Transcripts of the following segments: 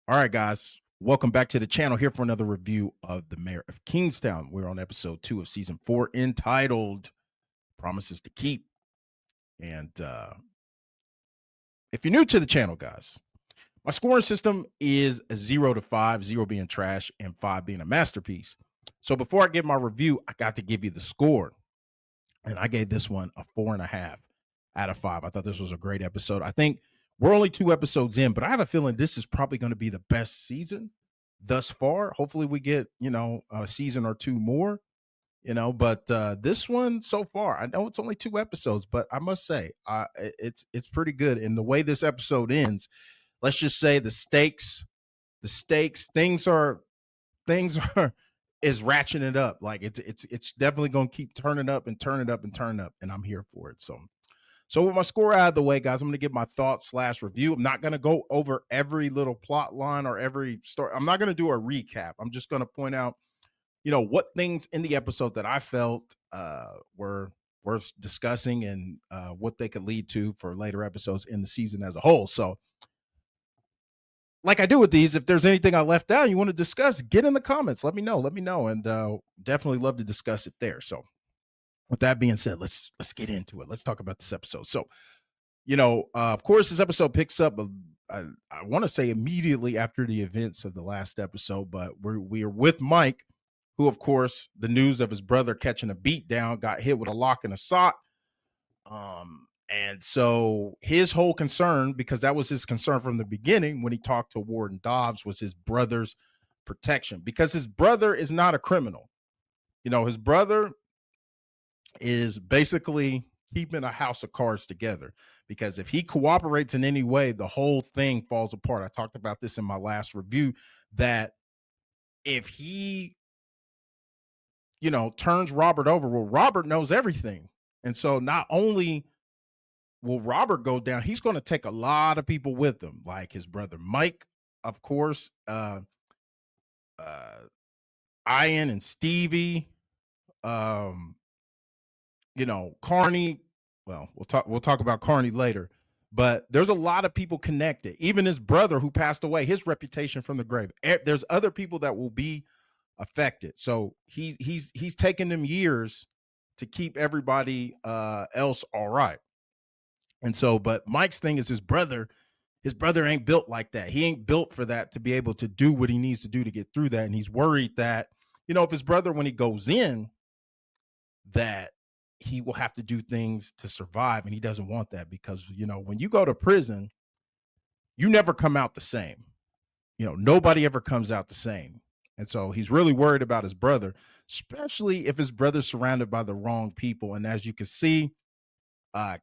All right, guys. Welcome back to the channel here for another review of The Mayor of Kingstown. We're on episode 2 of season 4 entitled Promises to Keep. And if you're new to the channel, guys, my scoring system is 0 to 5, 0 being trash and 5 being a masterpiece. So before I give my review, I got to give you the score. And I gave this one a 4.5 out of 5. I thought this was a great episode. I think we're only 2 episodes in, but I have a feeling this is probably going to be the best season thus far. Hopefully we get, a season or 2 more, but this one so far, I know it's only 2 episodes, but I must say, it's pretty good. And the way this episode ends, let's just say the stakes, things are is ratcheting it up. Like it's definitely gonna keep turning up and turning up and turning up, and I'm here for it. So with my score out of the way, guys, I'm gonna give my thoughts slash review. I'm not gonna go over every little plot line or every story. I'm not gonna do a recap. I'm just gonna point out, what things in the episode that I felt were worth discussing and what they could lead to for later episodes in the season as a whole. So like I do with these, if there's anything I left out you want to discuss, get in the comments. Let me know. Let me know, and definitely love to discuss it there. So, with that being said, let's get into it. Let's talk about this episode. So, of course, this episode picks up. I want to say immediately after the events of the last episode, but we are with Mike, who, of course, the news of his brother catching a beat down, got hit with a lock and a sock. And so his whole concern, because that was his concern from the beginning when he talked to Warden Dobbs, was his brother's protection because his brother is not a criminal. His brother is basically keeping a house of cards together because if he cooperates in any way, the whole thing falls apart. I talked about this in my last review that if he, turns Robert over, well, Robert knows everything. And so not only will Robert go down, he's going to take a lot of people with him, like his brother Mike, of course, uh, Ian and Stevie, um, Carney. Well, we'll talk about Carney later, but there's a lot of people connected. Even his brother who passed away, his reputation from the grave. There's other people that will be affected. So he's taking them years to keep everybody else all right. And so, but Mike's thing is his brother ain't built like that. He ain't built for that to be able to do what he needs to do to get through that. And he's worried that, if his brother, when he goes in, that he will have to do things to survive. And he doesn't want that because, when you go to prison, you never come out the same. Nobody ever comes out the same. And so he's really worried about his brother, especially if his brother's surrounded by the wrong people. And as you can see,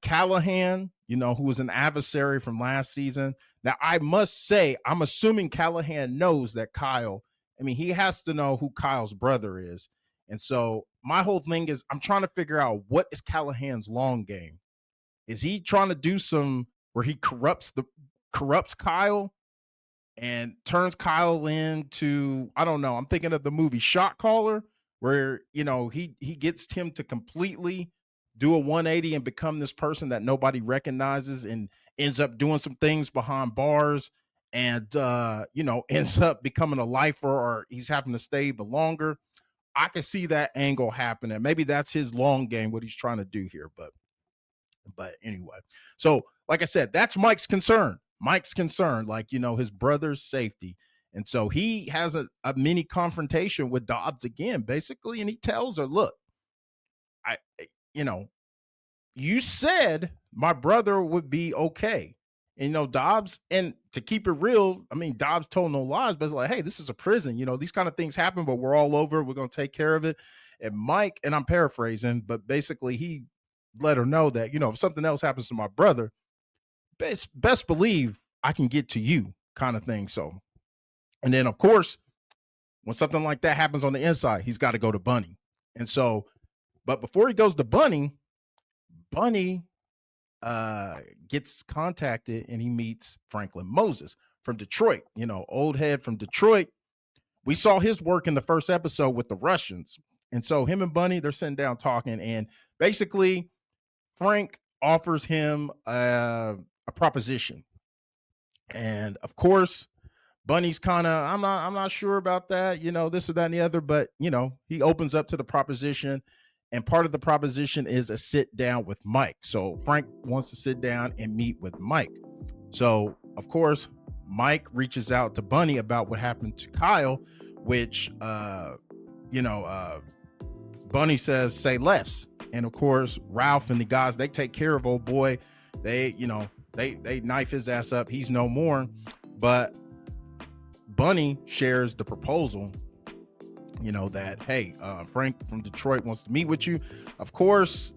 Callahan, who was an adversary from last season. Now, I must say, I'm assuming Callahan knows that Kyle, I mean, he has to know who Kyle's brother is. And so my whole thing is I'm trying to figure out what is Callahan's long game. Is he trying to do some where he corrupts Kyle and turns Kyle into, I don't know. I'm thinking of the movie Shot Caller, where he gets him to completely do a 180 and become this person that nobody recognizes and ends up doing some things behind bars and ends up becoming a lifer or he's having to stay the longer. I can see that angle happening. Maybe that's his long game, what he's trying to do here, but anyway, so like I said, that's Mike's concern. Mike's concern, like, his brother's safety. And so he has a mini confrontation with Dobbs again, basically. And he tells her, look, I, you know, you said my brother would be okay. And, Dobbs, and to keep it real, I mean, Dobbs told no lies, but it's like, hey, this is a prison. These kind of things happen, but we're all over. We're going to take care of it. And Mike, and I'm paraphrasing, but basically he let her know that, if something else happens to my brother, best believe I can get to you kind of thing. So, and then of course, when something like that happens on the inside, he's got to go to Bunny. And so, but before he goes to Bunny gets contacted and he meets Franklin Moses from Detroit, old head from Detroit. We saw his work in the first episode with the Russians. And so him and Bunny, they're sitting down talking. And basically, Frank offers him a proposition. And of course, Bunny's kind of, I'm not sure about that, this or that and the other, but he opens up to the proposition, and part of the proposition is a sit down with Mike. So Frank wants to sit down and meet with Mike. So of course, Mike reaches out to Bunny about what happened to Kyle, which Bunny says, say less. And of course, Ralph and the guys, they take care of old boy. They knife his ass up. He's no more. But Bunny shares the proposal, that, hey, Frank from Detroit wants to meet with you. Of course,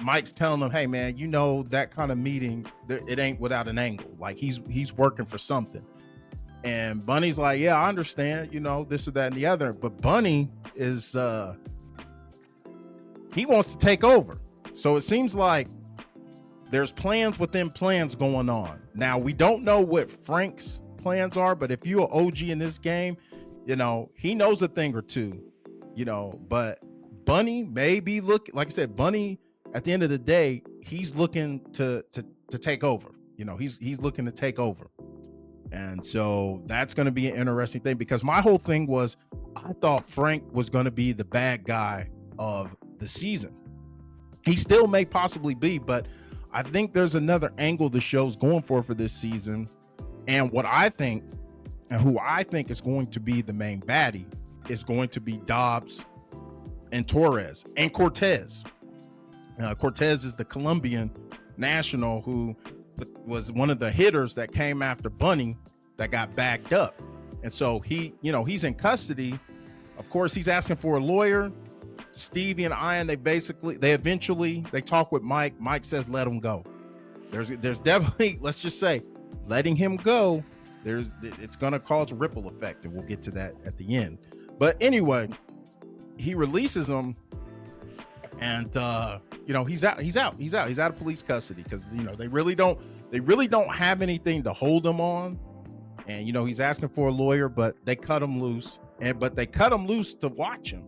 Mike's telling him, hey, man, that kind of meeting, it ain't without an angle. Like he's working for something. And Bunny's like, yeah, I understand, this or that and the other. But Bunny is, he wants to take over. So it seems like there's plans within plans going on. Now, we don't know what Frank's plans are, but if you're an OG in this game, he knows a thing or two, but Bunny may be looking, like I said, Bunny, at the end of the day, he's looking to take over. He's looking to take over. And so that's going to be an interesting thing, because my whole thing was, I thought Frank was going to be the bad guy of the season. He still may possibly be, but I think there's another angle the show's going for this season. And what I think, and who I think is going to be the main baddie, is going to be Dobbs and Torres and Cortez. Cortez is the Colombian national who was one of the hitters that came after Bunny that got backed up. And so he's in custody. Of course, he's asking for a lawyer. Stevie and Ian, they eventually talk with Mike. Mike says, let him go. There's definitely, let's just say, letting him go, it's going to cause a ripple effect, and we'll get to that at the end. But anyway, he releases him, and he's out of police custody, because they really don't have anything to hold him on. And he's asking for a lawyer, but they cut him loose, to watch him.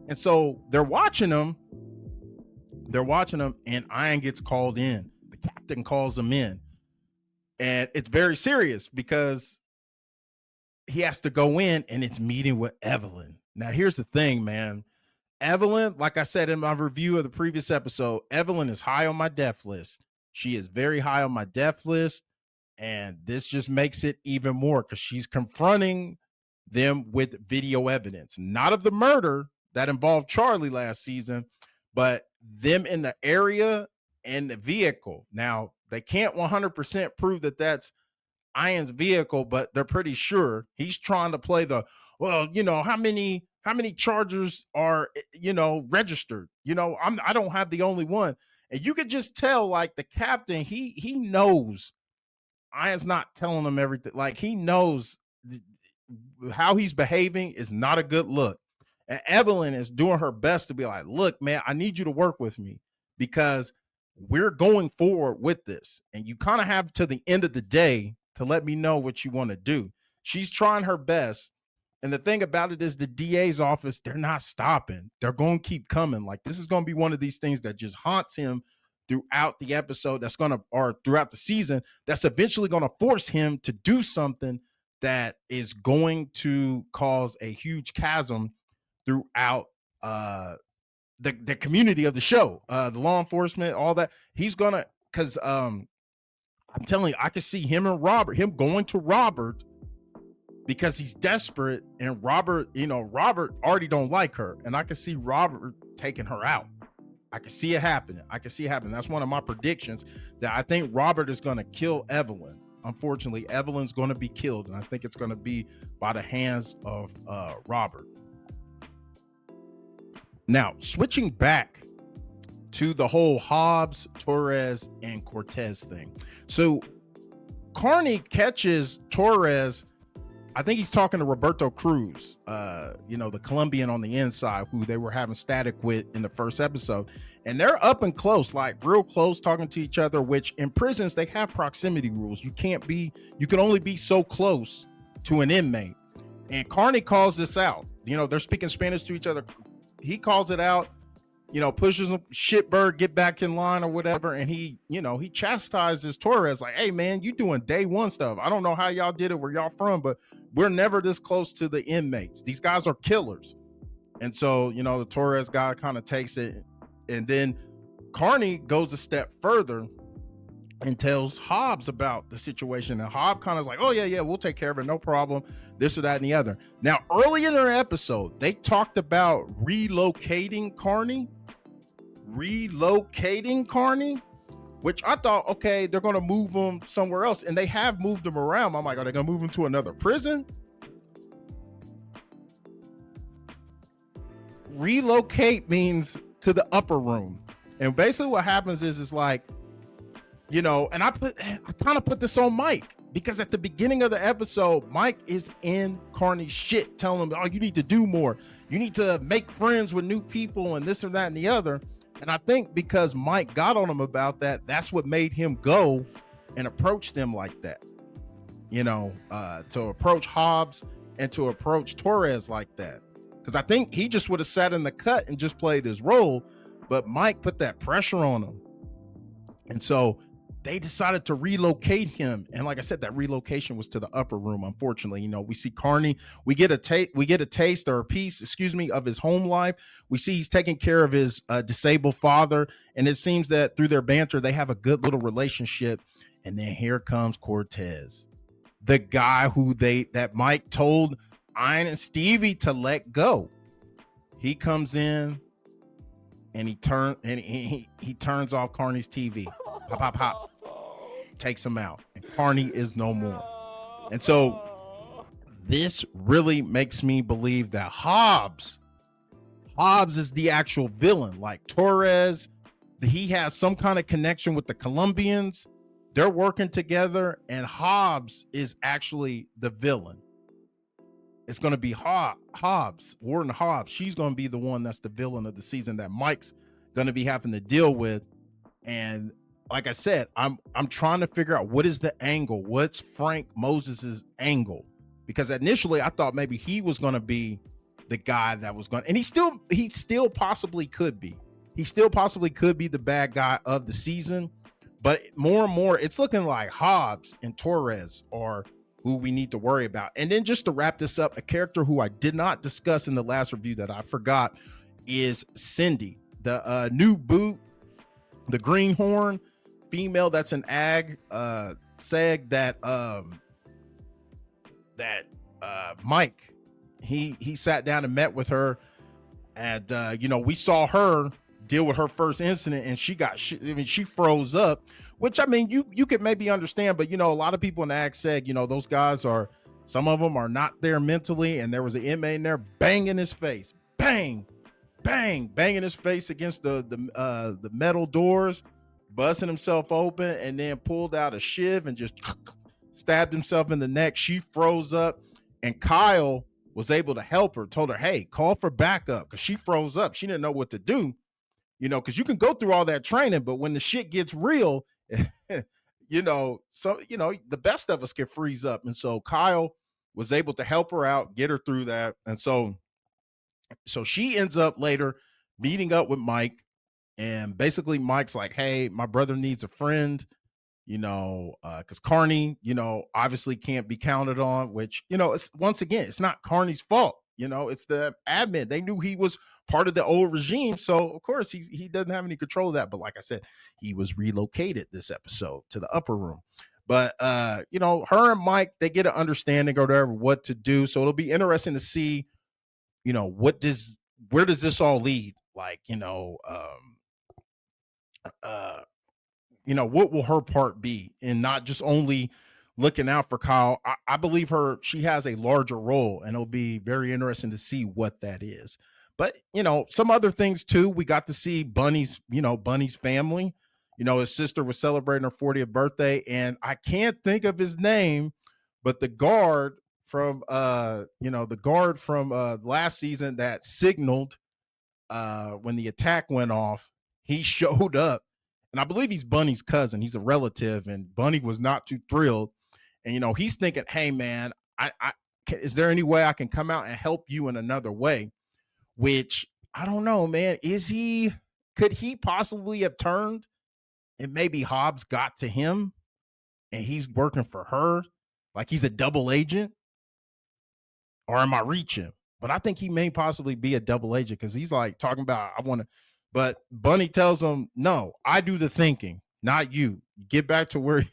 And so they're watching him, and Ian gets called in. The captain calls him in, and it's very serious, because he has to go in, and it's meeting with Evelyn. Now, here's the thing, man. Evelyn, like I said in my review of the previous episode, Evelyn is high on my death list. She is very high on my death list, and this just makes it even more, because she's confronting them with video evidence, not of the murder that involved Charlie last season, but them in the area and the vehicle. Now, they can't 100% prove that that's Ian's vehicle, but they're pretty sure. He's trying to play the, well, how many chargers are, registered? I don't have the only one. And you could just tell, like, the captain, he knows Ian's not telling him everything. Like, he knows how he's behaving is not a good look. And Evelyn is doing her best to be like, look, man, I need you to work with me, because we're going forward with this. And you kind of have to the end of the day to let me know what you want to do. She's trying her best. And the thing about it is, the DA's office, they're not stopping. They're going to keep coming. Like, this is going to be one of these things that just haunts him throughout the episode, or throughout the season, that's eventually going to force him to do something that is going to cause a huge chasm throughout the community of the show, the law enforcement, all that. He's gonna, because I'm telling you, I can see him going to Robert, because he's desperate, and Robert already don't like her, and I can see Robert taking her out. I can see it happening. That's one of my predictions, that I think Robert is going to kill Evelyn. Unfortunately, Evelyn's going to be killed, and I think it's going to be by the hands of Robert. Now, switching back to the whole Hobbs, Torres, and Cortez thing. So Carney catches Torres. I think he's talking to Roberto Cruz, the Colombian on the inside, who they were having static with in the first episode. And they're up and close, like real close, talking to each other, which in prisons, they have proximity rules. You can only be so close to an inmate. And Carney calls this out. They're speaking Spanish to each other. He calls it out. pushes him, shitbird, get back in line or whatever. And he chastises Torres like, hey man, you doing day one stuff. I don't know how y'all did it, where y'all from, but we're never this close to the inmates. These guys are killers. And so, the Torres guy kind of takes it. And then Carney goes a step further and tells Hobbs about the situation. And Hobbs kind of like, oh yeah, we'll take care of it, no problem, this or that and the other. Now, early in their episode, they talked about relocating Carney, which I thought, okay, they're going to move him somewhere else. And they have moved him around. I'm like, are they going to move him to another prison? Relocate means to the upper room. And basically what happens is, it's like, and I kind of put this on Mike, because at the beginning of the episode, Mike is in Carney's shit, telling him, oh, you need to do more. You need to make friends with new people and this and that and the other. And I think because Mike got on him about that, that's what made him go and approach them like that. To approach Hobbs and to approach Torres like that. Because I think he just would have sat in the cut and just played his role, but Mike put that pressure on him. And so they decided to relocate him. And like I said, that relocation was to the upper room. Unfortunately, we see Carney, we get a taste or a piece, of his home life. We see he's taking care of his disabled father. And it seems that through their banter, they have a good little relationship. And then here comes Cortez, the guy that Mike told Ian and Stevie to let go. He comes in and he turns off Carney's TV. Pop, pop, pop. Takes him out. And Carney is no more. And so this really makes me believe that Hobbs is the actual villain. Like Torres, he has some kind of connection with the Colombians. They're working together, and Hobbs is actually the villain. It's going to be Hobbs, Warden Hobbs. She's going to be the one that's the villain of the season that Mike's going to be having to deal with. And like I said, I'm trying to figure out what is the angle. What's Frank Moses's angle? Because initially I thought maybe he was going to be the guy that was going to, and he still possibly could be. He still possibly could be the bad guy of the season. But more and more, it's looking like Hobbs and Torres are who we need to worry about. And then just to wrap this up, a character who I did not discuss in the last review that I forgot is Cindy, the new boot, the greenhorn female that's an ag seg that Mike he sat down and met with her, and we saw her deal with her first incident, and she froze up, which I mean you could maybe understand, but a lot of people in the ag said those guys are, some of them are not there mentally, and there was an inmate in there banging his face, banging his face against the metal doors, busting himself open, and then pulled out a shiv and just stabbed himself in the neck. She froze up, and Kyle was able to help her, told her, hey, call for backup, because she froze up. She didn't know what to do, because you can go through all that training, but when the shit gets real, the best of us can freeze up. And so Kyle was able to help her out, get her through that. And so she ends up later meeting up with Mike, and basically Mike's like, hey, my brother needs a friend, because Carney, obviously can't be counted on, which, once again, it's not Carney's fault. It's the admin. They knew he was part of the old regime. So of course he doesn't have any control of that. But like I said, he was relocated this episode to the upper room. But her and Mike, they get an understanding or whatever what to do. So it'll be interesting to see, where does this all lead? Like, what will her part be in not just only looking out for Kyle? I believe she has a larger role, and it'll be very interesting to see what that is. But, some other things too, we got to see Bunny's family. His sister was celebrating her 40th birthday, and I can't think of his name, but the guard from last season that signaled when the attack went off, he showed up. And I believe he's Bunny's cousin. He's a relative, and Bunny was not too thrilled. And, he's thinking, hey, man, is there any way I can come out and help you in another way? Which I don't know, man. Could he possibly have turned and maybe Hobbs got to him and he's working for her? Like he's a double agent? Or am I reaching? But I think he may possibly be a double agent because he's like talking about, I want to, but Bunny tells him, no, I do the thinking, not you. Get back to where,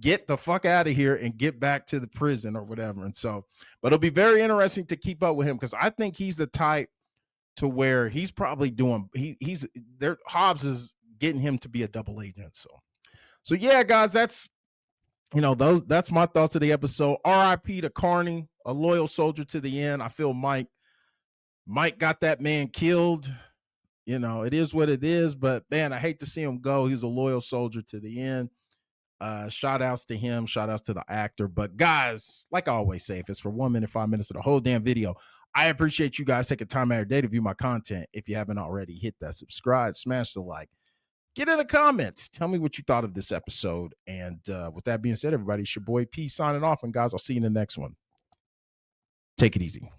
get the fuck out of here and get back to the prison or whatever. And so, but it'll be very interesting to keep up with him because I think he's the type to where he's probably doing, he's there. Hobbs is getting him to be a double agent. So yeah, guys, that's my thoughts of the episode. RIP to Carney, a loyal soldier to the end. I feel Mike got that man killed. It is what it is, but man, I hate to see him go. He's a loyal soldier to the end. Shout outs to him, shout outs to the actor. But guys, like I always say, if it's for 1 minute, 5 minutes of the whole damn video, I appreciate you guys taking time out of your day to view my content. If you haven't already, hit that subscribe, smash the like. Get in the comments. Tell me what you thought of this episode. And with that being said, everybody, it's your boy P signing off. And guys, I'll see you in the next one. Take it easy.